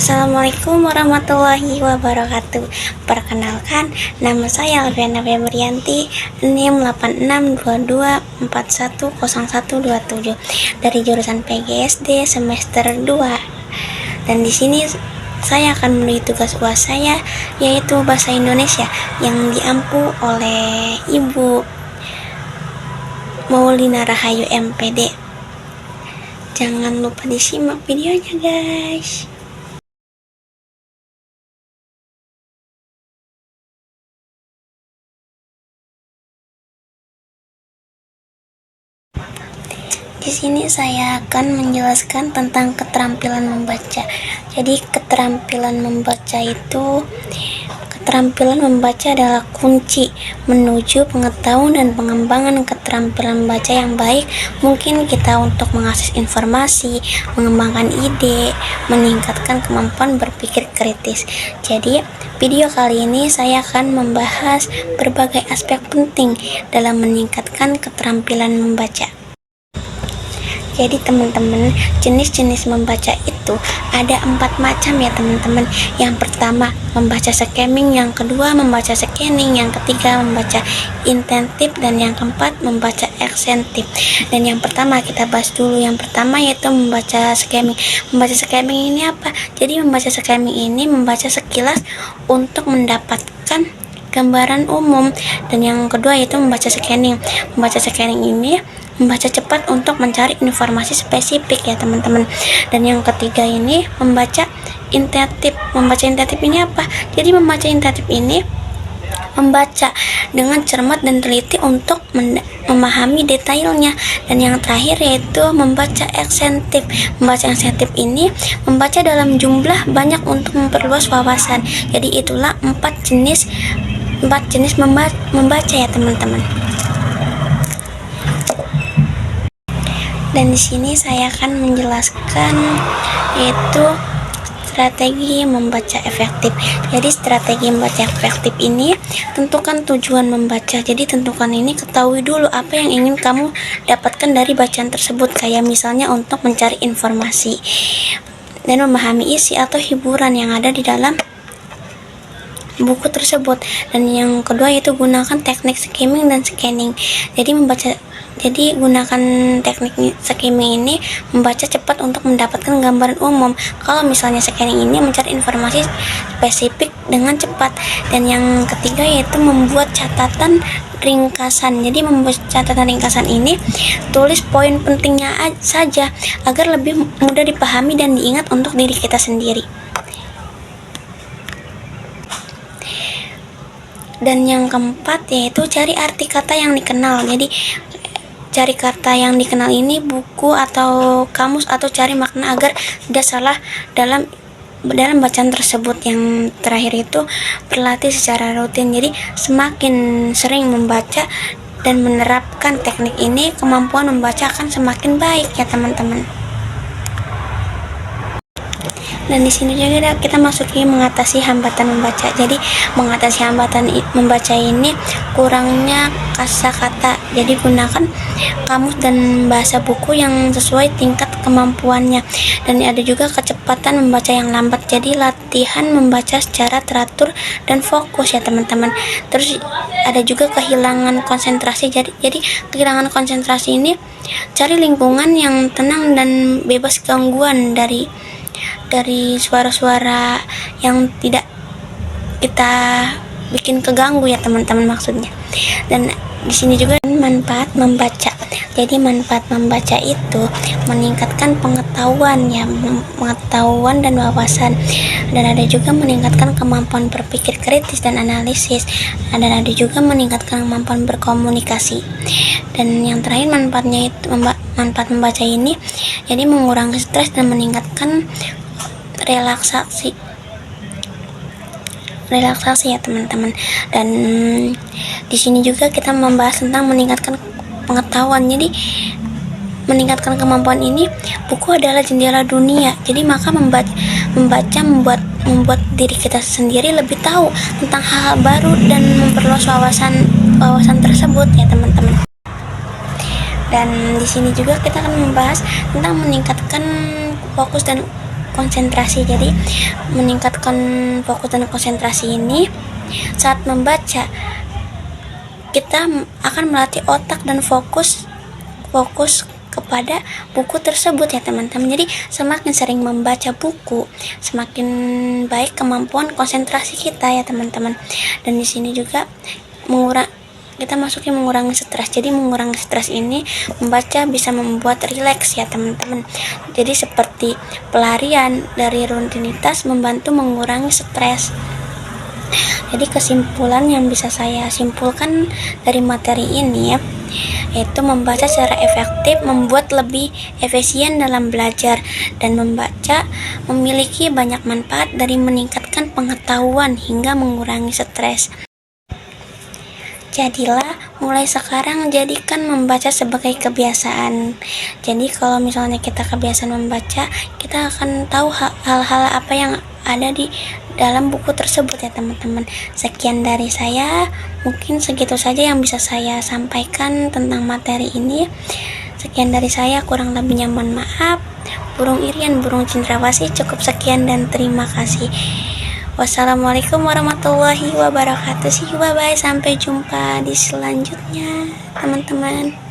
Assalamualaikum warahmatullahi wabarakatuh. Perkenalkan, nama saya Alfiana Febrianti, NIM 8622410127 dari jurusan PGSD semester 2. Dan di sini saya akan menuju tugas UAS saya, yaitu bahasa Indonesia yang diampu oleh Ibu Maulina Rahayu MPD. Jangan lupa disimak videonya, guys. Di sini saya akan menjelaskan tentang keterampilan membaca. Jadi keterampilan membaca adalah kunci menuju pengetahuan dan pengembangan keterampilan membaca yang baik. Mungkin kita untuk mengakses informasi, mengembangkan ide, meningkatkan kemampuan berpikir kritis. Jadi video kali ini saya akan membahas berbagai aspek penting dalam meningkatkan keterampilan membaca. Jadi teman-teman, jenis-jenis membaca itu ada 4 macam ya teman-teman. Yang pertama membaca skimming, yang kedua membaca scanning, yang ketiga membaca intentif, dan yang keempat membaca ekstentif. Dan yang pertama kita bahas dulu. Yang pertama yaitu membaca skimming. Membaca skimming ini apa? Jadi membaca skimming ini membaca sekilas untuk mendapatkan gambaran umum. Dan yang kedua yaitu membaca scanning. Membaca scanning ini membaca cepat untuk mencari informasi spesifik ya teman-teman. Dan yang ketiga ini membaca intentif. Membaca intentif ini apa? Jadi membaca intentif ini membaca dengan cermat dan teliti untuk memahami detailnya. Dan yang terakhir yaitu membaca ekstentif. Membaca ekstentif ini membaca dalam jumlah banyak untuk memperluas wawasan. Jadi itulah 4 jenis membaca ya teman-teman. Dan di sini saya akan menjelaskan yaitu strategi membaca efektif. Jadi strategi membaca efektif ini tentukan tujuan membaca. Jadi tentukan ini, ketahui dulu apa yang ingin kamu dapatkan dari bacaan tersebut. Kayak misalnya untuk mencari informasi dan memahami isi atau hiburan yang ada di dalam buku tersebut. Dan yang kedua yaitu gunakan teknik skimming dan scanning. Jadi gunakan teknik skimming ini membaca cepat untuk mendapatkan gambaran umum. Kalau misalnya scanning ini mencari informasi spesifik dengan cepat. Dan yang ketiga yaitu membuat catatan ringkasan. Jadi membuat catatan ringkasan ini tulis poin pentingnya saja agar lebih mudah dipahami dan diingat untuk diri kita sendiri. Dan yang keempat yaitu cari arti kata yang dikenal. Jadi cari kata yang dikenal ini buku atau kamus, atau cari makna agar tidak salah dalam bacaan tersebut. Yang terakhir itu berlatih secara rutin. Jadi semakin sering membaca dan menerapkan teknik ini, kemampuan membaca akan semakin baik ya teman-teman. Dan di sini juga kita masuki mengatasi hambatan membaca. Jadi mengatasi hambatan membaca ini kurangnya kosakata. Jadi gunakan kamus dan bahasa buku yang sesuai tingkat kemampuannya. Dan ada juga kecepatan membaca yang lambat. Jadi latihan membaca secara teratur dan fokus ya teman-teman. Terus ada juga kehilangan konsentrasi. Jadi kehilangan konsentrasi ini cari lingkungan yang tenang dan bebas gangguan dari suara-suara yang tidak kita bikin keganggu ya teman-teman maksudnya. Dan di sini juga manfaat membaca. Jadi manfaat membaca itu meningkatkan pengetahuan dan wawasan. Dan ada juga meningkatkan kemampuan berpikir kritis dan analisis. Dan ada juga meningkatkan kemampuan berkomunikasi. Dan yang terakhir manfaat membaca ini jadi mengurangi stres dan meningkatkan relaksasi ya teman-teman. Dan di sini juga kita membahas tentang meningkatkan pengetahuan. Jadi meningkatkan kemampuan ini, buku adalah jendela dunia. Jadi maka membaca membuat diri kita sendiri lebih tahu tentang hal-hal baru dan memperluas wawasan tersebut ya teman-teman. Dan di sini juga kita akan membahas tentang meningkatkan fokus dan konsentrasi. Jadi meningkatkan fokus dan konsentrasi ini saat membaca, kita akan melatih otak dan fokus kepada buku tersebut ya teman-teman. Jadi semakin sering membaca buku, semakin baik kemampuan konsentrasi kita ya teman-teman. Dan di sini juga kita mengurangi stres. Jadi mengurangi stres ini, membaca bisa membuat rileks ya teman-teman. Jadi seperti pelarian dari rutinitas, membantu mengurangi stres. Jadi kesimpulan yang bisa saya simpulkan dari materi ini ya, yaitu membaca secara efektif membuat lebih efisien dalam belajar, dan membaca memiliki banyak manfaat dari meningkatkan pengetahuan hingga mengurangi stres. Jadilah mulai sekarang jadikan membaca sebagai kebiasaan. Jadi kalau misalnya kita kebiasaan membaca, kita akan tahu hal-hal apa yang ada di dalam buku tersebut ya teman-teman. Sekian dari saya, mungkin segitu saja yang bisa saya sampaikan tentang materi ini. Sekian dari saya, kurang lebihnya mohon maaf. Burung Irian, burung cendrawasih, cukup sekian dan terima kasih. Wassalamualaikum warahmatullahi wabarakatuh. See you, bye bye, sampai jumpa di selanjutnya teman-teman.